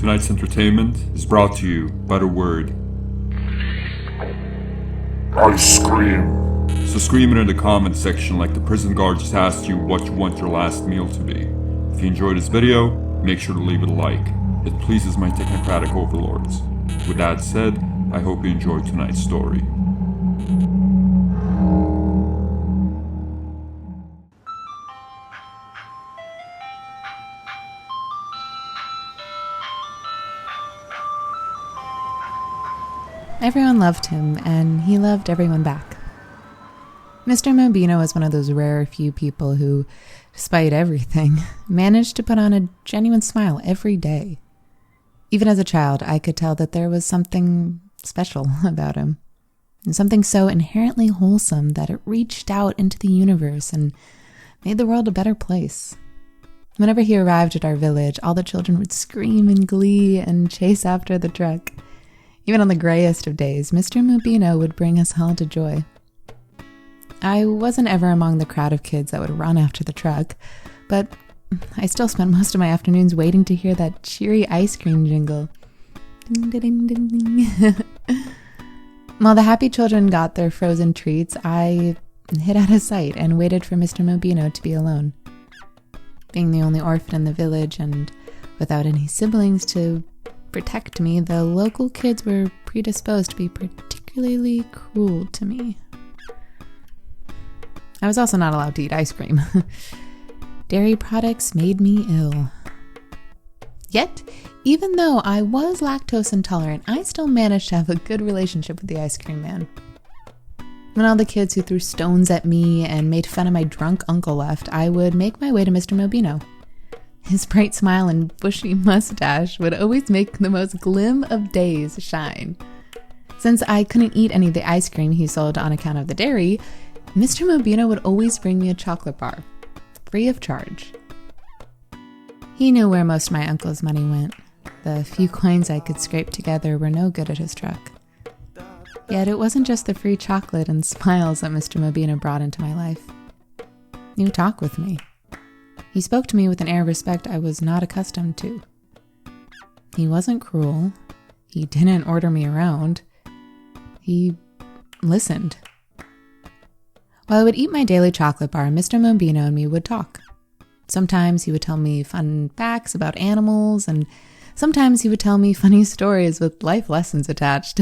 Tonight's entertainment is brought to you by the word Ice cream. So scream it in the comment section like the prison guard just asked you what you want your last meal to be. If you enjoyed this video, make sure to leave it a like. It pleases my technocratic overlords. With that said, I hope you enjoyed tonight's story. Everyone loved him, and he loved everyone back. Mr. Mobino was one of those rare few people who, despite everything, managed to put on a genuine smile every day. Even as a child, I could tell that there was something special about him, and something so inherently wholesome that it reached out into the universe and made the world a better place. Whenever he arrived at our village, all the children would scream in glee and chase after the truck. Even on the grayest of days, Mr. Mobino would bring us all to joy. I wasn't ever among the crowd of kids that would run after the truck, but I still spent most of my afternoons waiting to hear that cheery ice cream jingle. Ding, ding, ding, ding. While the happy children got their frozen treats, I hid out of sight and waited for Mr. Mobino to be alone. Being the only orphan in the village and without any siblings to protect me, the local kids were predisposed to be particularly cruel to me. I was also not allowed to eat ice cream. Dairy products made me ill. Yet, even though I was lactose intolerant, I still managed to have a good relationship with the ice cream man. When all the kids who threw stones at me and made fun of my drunk uncle left, I would make my way to Mr. Mobino. His bright smile and bushy mustache would always make the most glim of days shine. Since I couldn't eat any of the ice cream he sold on account of the dairy, Mr. Mobino would always bring me a chocolate bar, free of charge. He knew where most of my uncle's money went. The few coins I could scrape together were no good at his truck. Yet it wasn't just the free chocolate and smiles that Mr. Mobino brought into my life. He would talk with me. He spoke to me with an air of respect I was not accustomed to. He wasn't cruel. He didn't order me around. He listened. While I would eat my daily chocolate bar, Mr. Mobino and me would talk. Sometimes he would tell me fun facts about animals, and sometimes he would tell me funny stories with life lessons attached.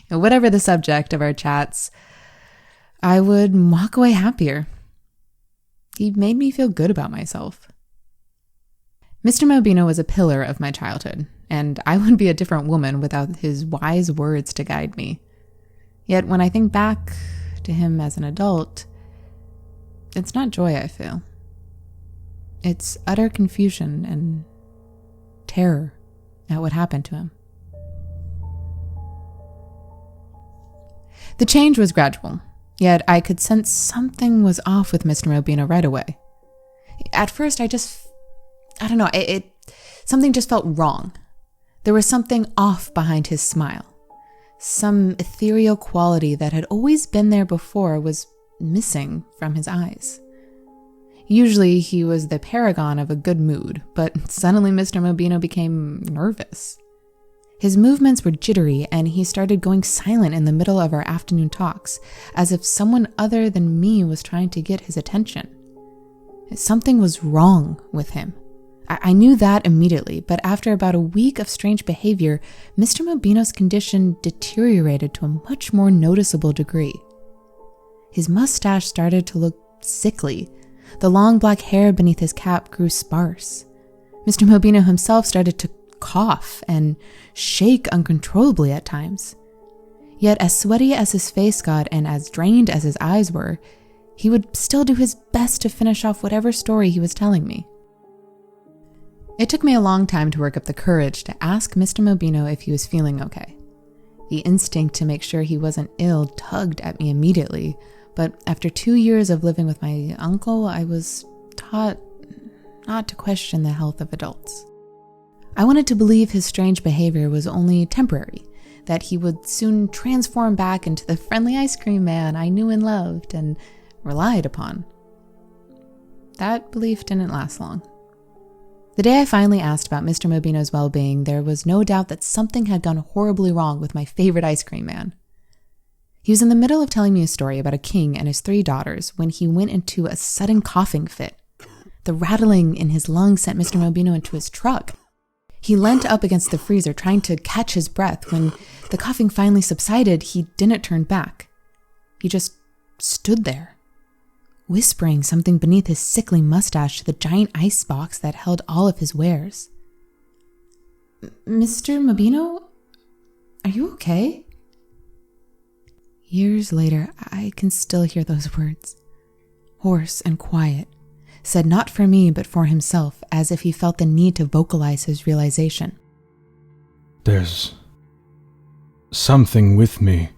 Whatever the subject of our chats, I would walk away happier. He made me feel good about myself. Mr. Mobino was a pillar of my childhood, and I would be a different woman without his wise words to guide me. Yet when I think back to him as an adult, it's not joy I feel. It's utter confusion and terror at what happened to him. The change was gradual. Yet I could sense something was off with Mr. Mobino right away. At first, I don't know, something just felt wrong. There was something off behind his smile. Some ethereal quality that had always been there before was missing from his eyes. Usually, he was the paragon of a good mood, but suddenly Mr. Mobino became nervous. His movements were jittery, and he started going silent in the middle of our afternoon talks, as if someone other than me was trying to get his attention. Something was wrong with him. I knew that immediately, but after about a week of strange behavior, Mr. Mobino's condition deteriorated to a much more noticeable degree. His mustache started to look sickly. The long black hair beneath his cap grew sparse. Mr. Mobino himself started to cough and shake uncontrollably at times. Yet as sweaty as his face got and as drained as his eyes were, he would still do his best to finish off whatever story he was telling me. It took me a long time to work up the courage to ask Mr. Mobino if he was feeling okay. The instinct to make sure he wasn't ill tugged at me immediately, but after 2 years of living with my uncle, I was taught not to question the health of adults. I wanted to believe his strange behavior was only temporary, that he would soon transform back into the friendly ice cream man I knew and loved and relied upon. That belief didn't last long. The day I finally asked about Mr. Mobino's well-being, there was no doubt that something had gone horribly wrong with my favorite ice cream man. He was in the middle of telling me a story about a king and his 3 daughters when he went into a sudden coughing fit. The rattling in his lungs sent Mr. Mobino into his truck. He leant up against the freezer, trying to catch his breath. When the coughing finally subsided, he didn't turn back. He just stood there, whispering something beneath his sickly mustache to the giant ice box that held all of his wares. "Mr. Mobino, are you okay?" Years later, I can still hear those words, hoarse and quiet, said not for me but for himself, as if he felt the need to vocalize his realization. "There's something with me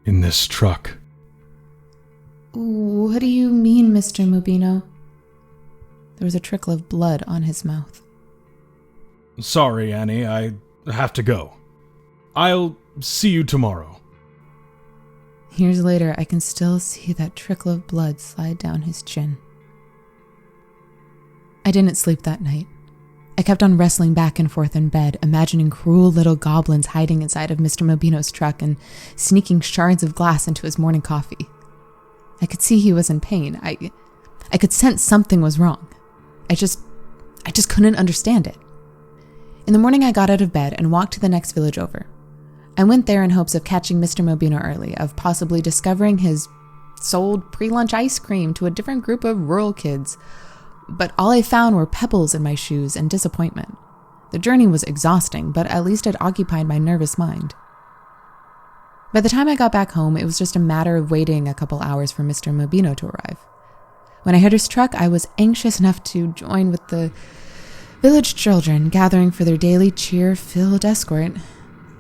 in this truck." "What do you mean, Mr. Mobino?" There was a trickle of blood on his mouth. "Sorry, Annie, I have to go. I'll see you tomorrow." Years later, I can still see that trickle of blood slide down his chin. I didn't sleep that night. I kept on wrestling back and forth in bed, imagining cruel little goblins hiding inside of Mr. Mobino's truck and sneaking shards of glass into his morning coffee. I could see he was in pain. I could sense something was wrong. I just couldn't understand it. In the morning, I got out of bed and walked to the next village over. I went there in hopes of catching Mr. Mobino early, of possibly discovering his sold pre-lunch ice cream to a different group of rural kids. But all I found were pebbles in my shoes and disappointment. The journey was exhausting, but at least it occupied my nervous mind. By the time I got back home, it was just a matter of waiting a couple hours for Mr. Mobino to arrive. When I heard his truck, I was anxious enough to join with the village children gathering for their daily cheer-filled escort.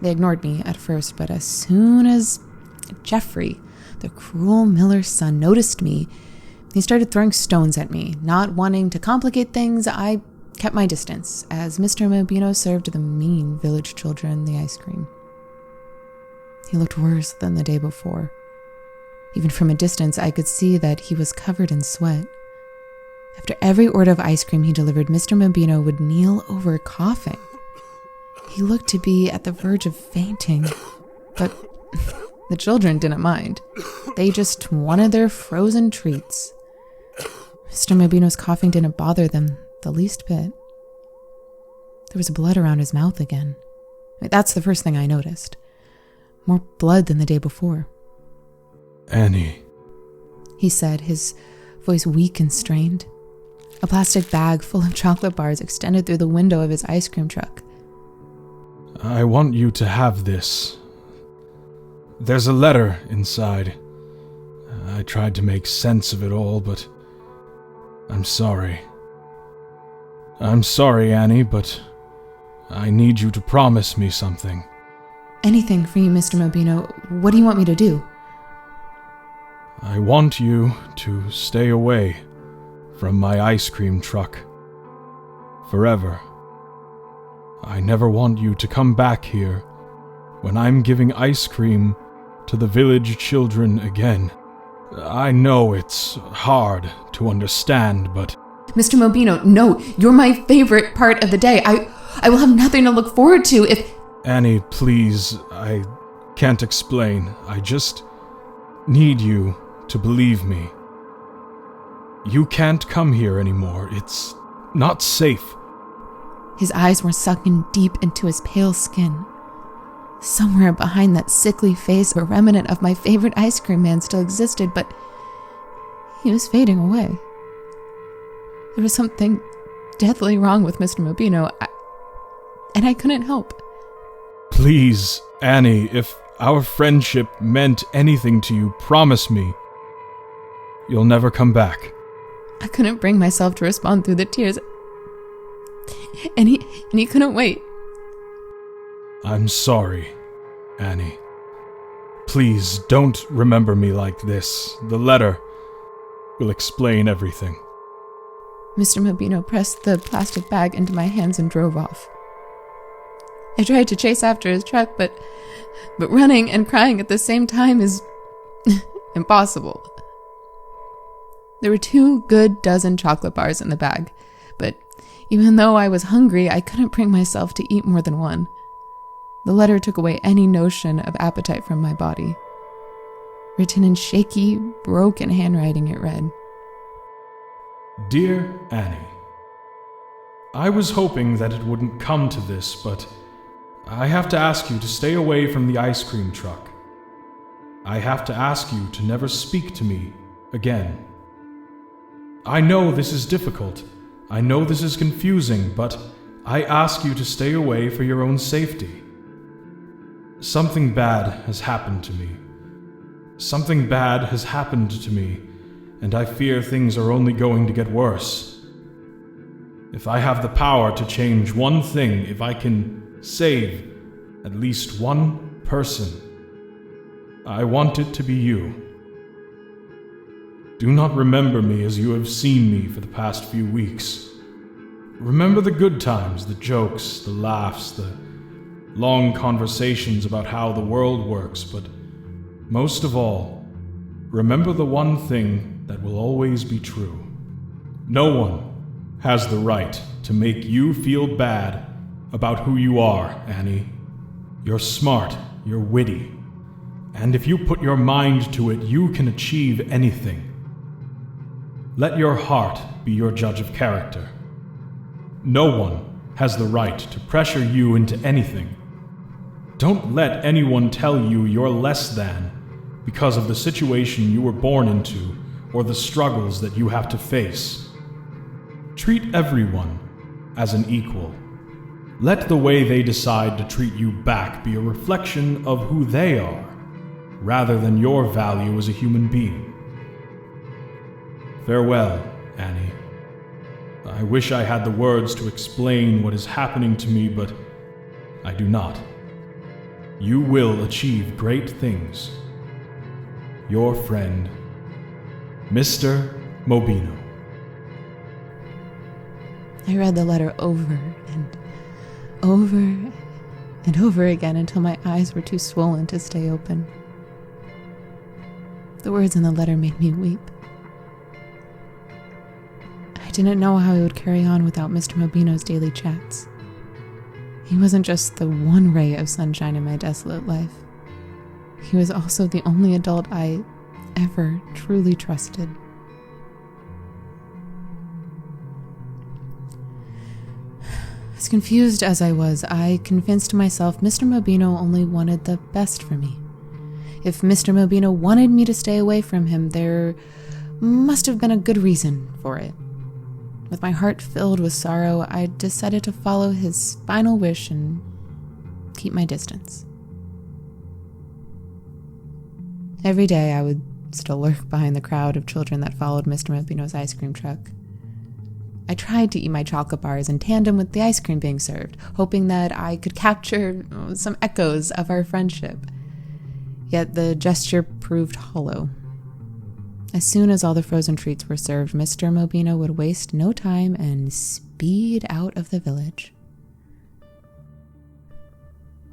They ignored me at first, but as soon as Jeffrey, the cruel miller's son, noticed me, he started throwing stones at me. Not wanting to complicate things, I kept my distance as Mr. Mobino served the mean village children the ice cream. He looked worse than the day before. Even from a distance, I could see that he was covered in sweat. After every order of ice cream he delivered, Mr. Mobino would kneel over coughing. He looked to be at the verge of fainting, but the children didn't mind. They just wanted their frozen treats. Mr. Mobino's coughing didn't bother them the least bit. There was blood around his mouth again. That's the first thing I noticed. More blood than the day before. "Annie," he said, his voice weak and strained. A plastic bag full of chocolate bars extended through the window of his ice cream truck. "I want you to have this. There's a letter inside. I tried to make sense of it all, but I'm sorry. I'm sorry, Annie, but I need you to promise me something." "Anything for you, Mr. Mobino. What do you want me to do?" "I want you to stay away from my ice cream truck. Forever. I never want you to come back here when I'm giving ice cream to the village children again. I know it's hard to understand, but..." "Mr. Mobino, no, you're my favorite part of the day. I will have nothing to look forward to if..." "Annie, please, I can't explain. I just need you to believe me. You can't come here anymore. It's not safe." His eyes were sunken deep into his pale skin. Somewhere behind that sickly face, a remnant of my favorite ice cream man still existed, but he was fading away. There was something deathly wrong with Mr. Mobino, and I couldn't help. "Please, Annie, if our friendship meant anything to you, promise me you'll never come back." I couldn't bring myself to respond through the tears, and he couldn't wait. "I'm sorry, Annie. Please don't remember me like this. The letter will explain everything." Mr. Mobino pressed the plastic bag into my hands and drove off. I tried to chase after his truck, but running and crying at the same time is impossible. There were 2 good dozen chocolate bars in the bag, but Even though I was hungry, I couldn't bring myself to eat more than one. The letter took away any notion of appetite from my body. Written in shaky, broken handwriting, it read, Dear Annie, I was hoping that it wouldn't come to this, but I have to ask you to stay away from the ice cream truck. I have to ask you to never speak to me again. I know this is difficult. I know this is confusing, but I ask you to stay away for your own safety. Something bad has happened to me. Something bad has happened to me, and I fear things are only going to get worse. If I have the power to change one thing, if I can save at least one person, I want it to be you. Do not remember me as you have seen me for the past few weeks. Remember the good times, the jokes, the laughs, the long conversations about how the world works, but most of all, remember the one thing that will always be true. No one has the right to make you feel bad about who you are, Annie. You're smart, you're witty, and if you put your mind to it, you can achieve anything. Let your heart be your judge of character. No one has the right to pressure you into anything. Don't let anyone tell you you're less than because of the situation you were born into or the struggles that you have to face. Treat everyone as an equal. Let the way they decide to treat you back be a reflection of who they are, rather than your value as a human being. Farewell, Annie. I wish I had the words to explain what is happening to me, but I do not. You will achieve great things. Your friend, Mr. Mobino. I read the letter over and over and over again until my eyes were too swollen to stay open. The words in the letter made me weep. I didn't know how I would carry on without Mr. Mobino's daily chats. He wasn't just the one ray of sunshine in my desolate life. He was also the only adult I ever truly trusted. As confused as I was, I convinced myself Mr. Mobino only wanted the best for me. If Mr. Mobino wanted me to stay away from him, there must have been a good reason for it. With my heart filled with sorrow, I decided to follow his final wish and keep my distance. Every day I would still lurk behind the crowd of children that followed Mr. Mobino's ice cream truck. I tried to eat my chocolate bars in tandem with the ice cream being served, hoping that I could capture some echoes of our friendship. Yet the gesture proved hollow. As soon as all the frozen treats were served, Mr. Mobino would waste no time and speed out of the village.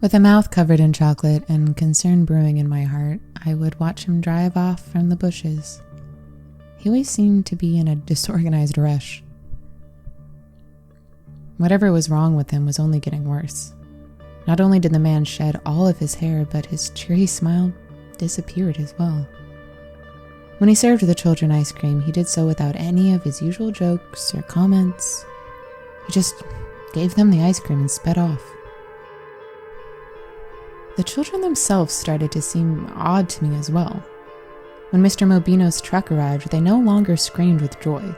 With a mouth covered in chocolate and concern brewing in my heart, I would watch him drive off from the bushes. He always seemed to be in a disorganized rush. Whatever was wrong with him was only getting worse. Not only did the man shed all of his hair, but his cheery smile disappeared as well. When he served the children ice cream, he did so without any of his usual jokes or comments. He just gave them the ice cream and sped off. The children themselves started to seem odd to me as well. When Mr. Mobino's truck arrived, they no longer screamed with joy.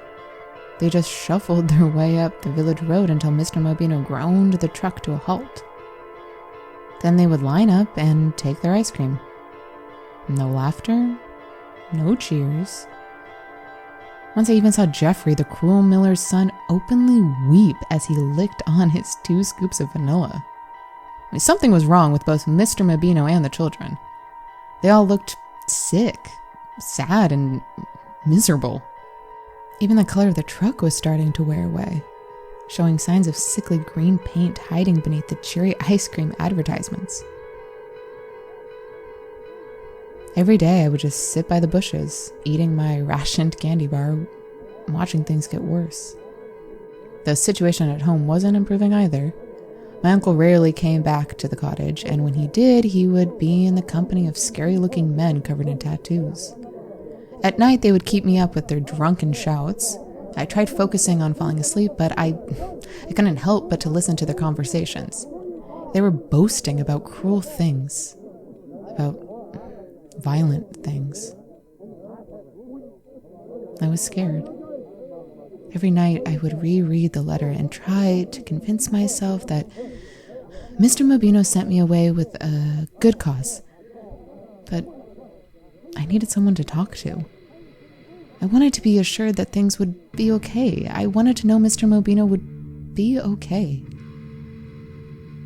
They just shuffled their way up the village road until Mr. Mobino groaned the truck to a halt. Then they would line up and take their ice cream. No laughter, no cheers. Once I even saw Jeffrey, the cruel miller's son, openly weep as he licked on his 2 scoops of vanilla. I mean, something was wrong with both Mr. Mobino and the children. They all looked sick, sad, and miserable. Even the color of the truck was starting to wear away, showing signs of sickly green paint hiding beneath the cheery ice cream advertisements. Every day I would just sit by the bushes, eating my rationed candy bar, watching things get worse. The situation at home wasn't improving either. My uncle rarely came back to the cottage, and when he did, he would be in the company of scary-looking men covered in tattoos. At night, they would keep me up with their drunken shouts. I tried focusing on falling asleep, but I couldn't help but to listen to their conversations. They were boasting about cruel things, about violent things. I was scared. Every night I would reread the letter and try to convince myself that Mr. Mobino sent me away with a good cause. But I needed someone to talk to. I wanted to be assured that things would be okay. I wanted to know Mr. Mobino would be okay.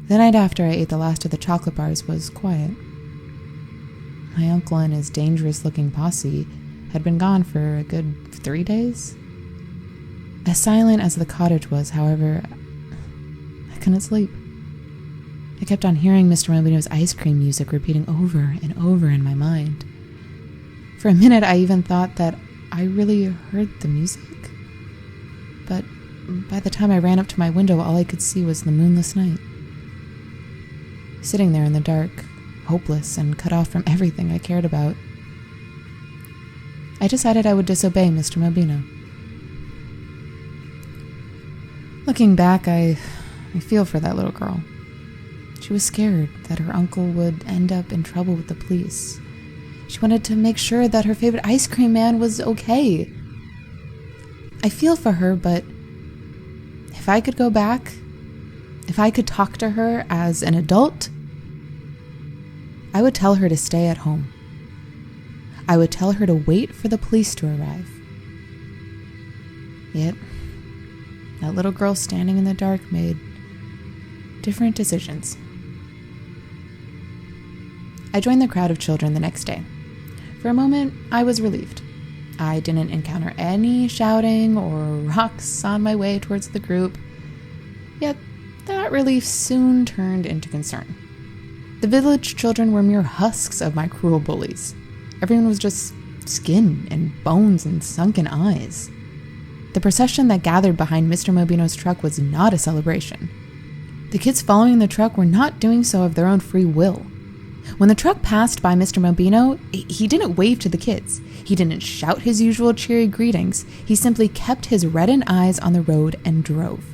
The night after I ate the last of the chocolate bars was quiet. My uncle and his dangerous-looking posse had been gone for a good 3 days. As silent as the cottage was, however, I couldn't sleep. I kept on hearing Mr. Mobino's ice cream music repeating over and over in my mind. For a minute, I even thought that I really heard the music. But by the time I ran up to my window, all I could see was the moonless night. Sitting there in the dark, hopeless and cut off from everything I cared about, I decided I would disobey Mr. Mobino. Looking back, I feel for that little girl. She was scared that her uncle would end up in trouble with the police. She wanted to make sure that her favorite ice cream man was okay. I feel for her, but if I could go back, if I could talk to her as an adult, I would tell her to stay at home. I would tell her to wait for the police to arrive. Yet, that little girl standing in the dark made different decisions. I joined the crowd of children the next day. For a moment, I was relieved. I didn't encounter any shouting or rocks on my way towards the group. Yet, that relief soon turned into concern. The village children were mere husks of my cruel bullies. Everyone was just skin and bones and sunken eyes. The procession that gathered behind Mr. Mobino's truck was not a celebration. The kids following the truck were not doing so of their own free will. When the truck passed by Mr. Mobino, he didn't wave to the kids. He didn't shout his usual cheery greetings. He simply kept his reddened eyes on the road and drove.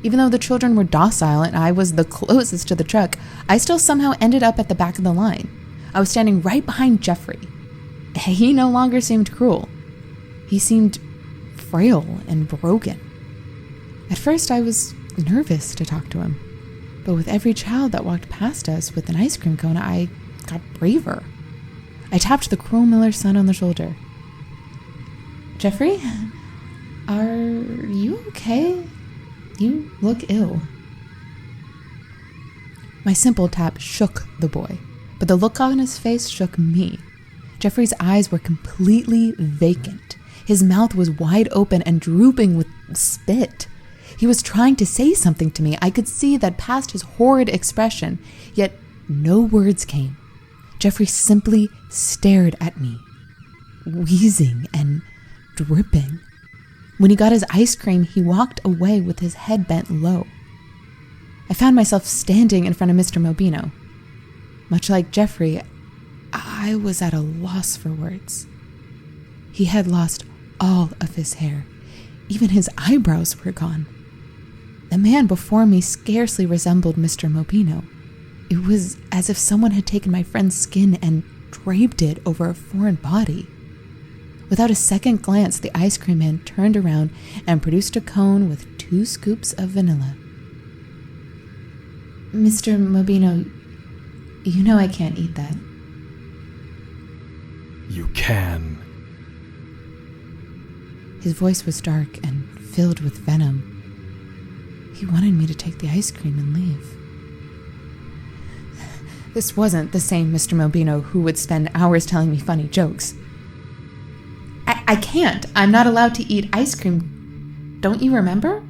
Even though the children were docile and I was the closest to the truck, I still somehow ended up at the back of the line. I was standing right behind Jeffrey. He no longer seemed cruel. He seemed frail and broken. At first, I was nervous to talk to him. But with every child that walked past us with an ice cream cone, I got braver. I tapped the cruel miller's son on the shoulder. "Jeffrey, are you okay? You look ill." My simple tap shook the boy, but the look on his face shook me. Jeffrey's eyes were completely vacant. His mouth was wide open and drooping with spit. He was trying to say something to me. I could see that past his horrid expression, yet no words came. Jeffrey simply stared at me, wheezing and dripping. When he got his ice cream, he walked away with his head bent low. I found myself standing in front of Mr. Mobino. Much like Jeffrey, I was at a loss for words. He had lost all of his hair. Even his eyebrows were gone. The man before me scarcely resembled Mr. Mobino. It was as if someone had taken my friend's skin and draped it over a foreign body. Without a second glance, the ice cream man turned around and produced a cone with 2 scoops of vanilla. "Mr. Mobino, you know I can't eat that." You can. His voice was dark and filled with venom. He wanted me to take the ice cream and leave. This wasn't the same Mr. Mobino who would spend hours telling me funny jokes. I can't. I'm not allowed to eat ice cream. Don't you remember?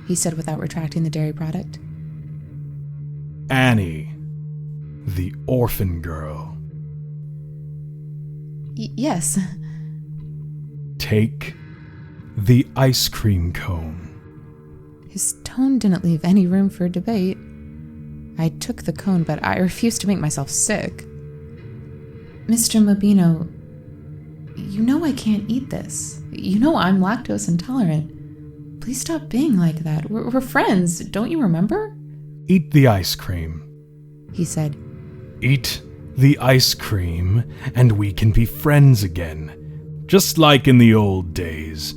He said without retracting the dairy product. Annie, the orphan girl. Yes. Take the ice cream cone. His tone didn't leave any room for debate. I took the cone, but I refused to make myself sick. Mr. Mobino, you know I can't eat this. You know I'm lactose intolerant. Please stop being like that. We're friends, don't you remember? Eat the ice cream, he said. Eat the ice cream, and we can be friends again. Just like in the old days.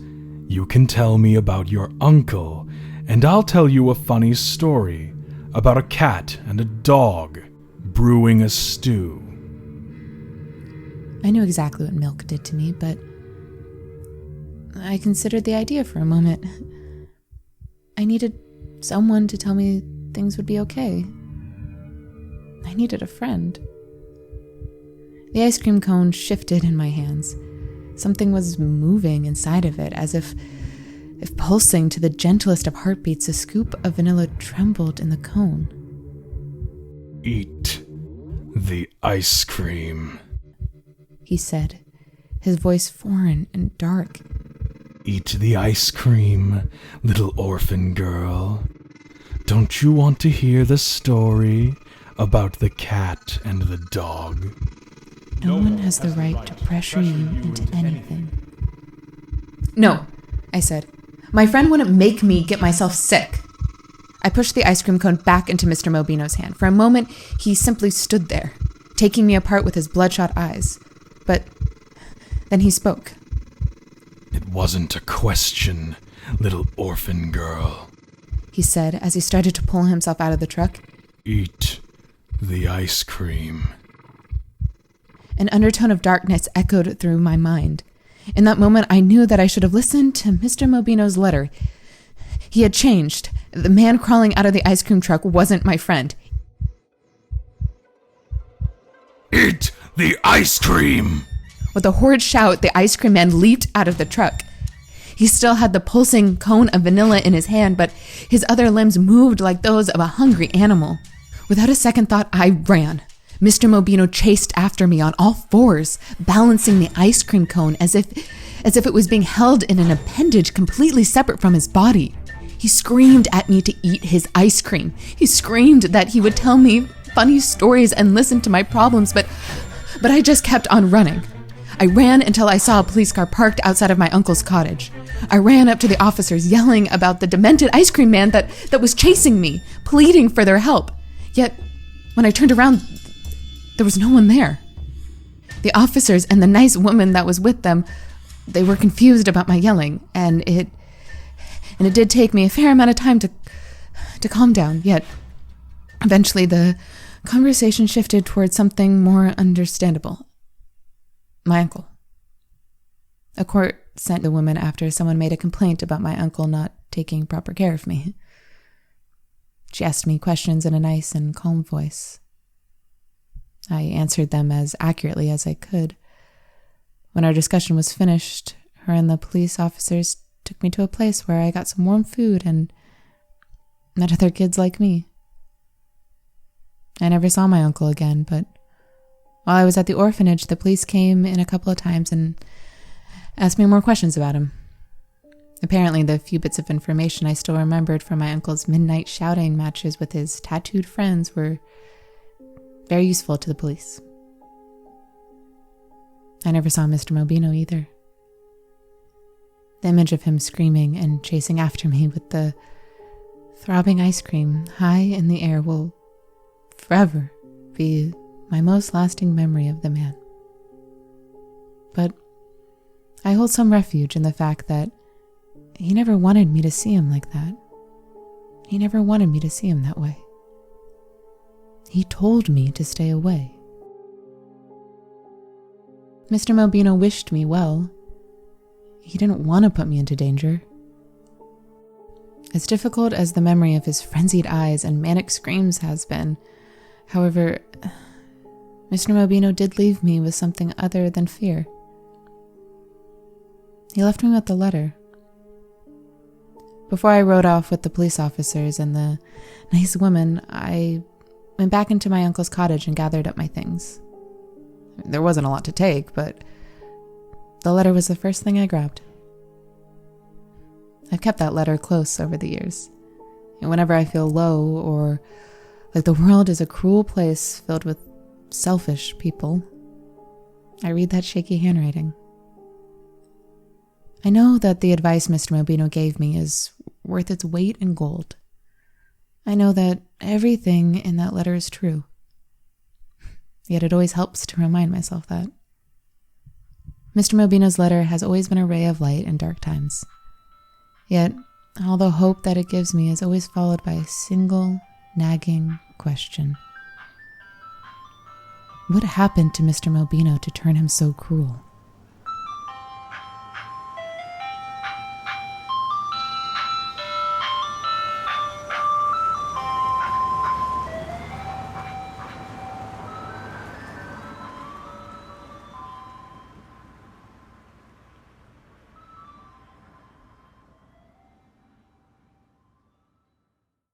You can tell me about your uncle, and I'll tell you a funny story about a cat and a dog brewing a stew. I knew exactly what milk did to me, but I considered the idea for a moment. I needed someone to tell me things would be okay. I needed a friend. The ice cream cone shifted in my hands. Something was moving inside of it, as if pulsing to the gentlest of heartbeats. A scoop of vanilla trembled in the cone. Eat the ice cream, he said, his voice foreign and dark. Eat the ice cream, little orphan girl. Don't you want to hear the story about the cat and the dog? No one has the right to pressure you into anything. No, I said. My friend wouldn't make me get myself sick. I pushed the ice cream cone back into Mr. Mobino's hand. For a moment, he simply stood there, taking me apart with his bloodshot eyes. But then he spoke. It wasn't a question, little orphan girl, he said as he started to pull himself out of the truck. Eat the ice cream. An undertone of darkness echoed through my mind. In that moment, I knew that I should have listened to Mr. Mobino's letter. He had changed. The man crawling out of the ice cream truck wasn't my friend. Eat the ice cream! With a horrid shout, the ice cream man leaped out of the truck. He still had the pulsing cone of vanilla in his hand, but his other limbs moved like those of a hungry animal. Without a second thought, I ran. Mr. Mobino chased after me on all fours, balancing the ice cream cone as if it was being held in an appendage completely separate from his body. He screamed at me to eat his ice cream. He screamed that he would tell me funny stories and listen to my problems, but I just kept on running. I ran until I saw a police car parked outside of my uncle's cottage. I ran up to the officers, yelling about the demented ice cream man that was chasing me, pleading for their help. Yet, when I turned around, there was no one there. The officers and the nice woman that was with them, they were confused about my yelling, and it did take me a fair amount of time to calm down. Yet, eventually the conversation shifted towards something more understandable. My uncle. A court sent the woman after someone made a complaint about my uncle not taking proper care of me. She asked me questions in a nice and calm voice. I answered them as accurately as I could. When our discussion was finished, her and the police officers took me to a place where I got some warm food and met other kids like me. I never saw my uncle again, but while I was at the orphanage, the police came in a couple of times and asked me more questions about him. Apparently, the few bits of information I still remembered from my uncle's midnight shouting matches with his tattooed friends were very useful to the police. I never saw Mr. Mobino either. The image of him screaming and chasing after me with the throbbing ice cream high in the air will forever be my most lasting memory of the man. But I hold some refuge in the fact that he never wanted me to see him like that. He never wanted me to see him that way. He told me to stay away. Mr. Mobino wished me well. He didn't want to put me into danger. As difficult as the memory of his frenzied eyes and manic screams has been, however, Mr. Mobino did leave me with something other than fear. He left me with the letter. Before I rode off with the police officers and the nice woman, I went back into my uncle's cottage and gathered up my things. There wasn't a lot to take, but the letter was the first thing I grabbed. I've kept that letter close over the years. And whenever I feel low or like the world is a cruel place filled with selfish people, I read that shaky handwriting. I know that the advice Mr. Mobino gave me is worth its weight in gold. I know that everything in that letter is true. Yet it always helps to remind myself that. Mr. Mobino's letter has always been a ray of light in dark times. Yet all the hope that it gives me is always followed by a single, nagging question. What happened to Mr. Mobino to turn him so cruel?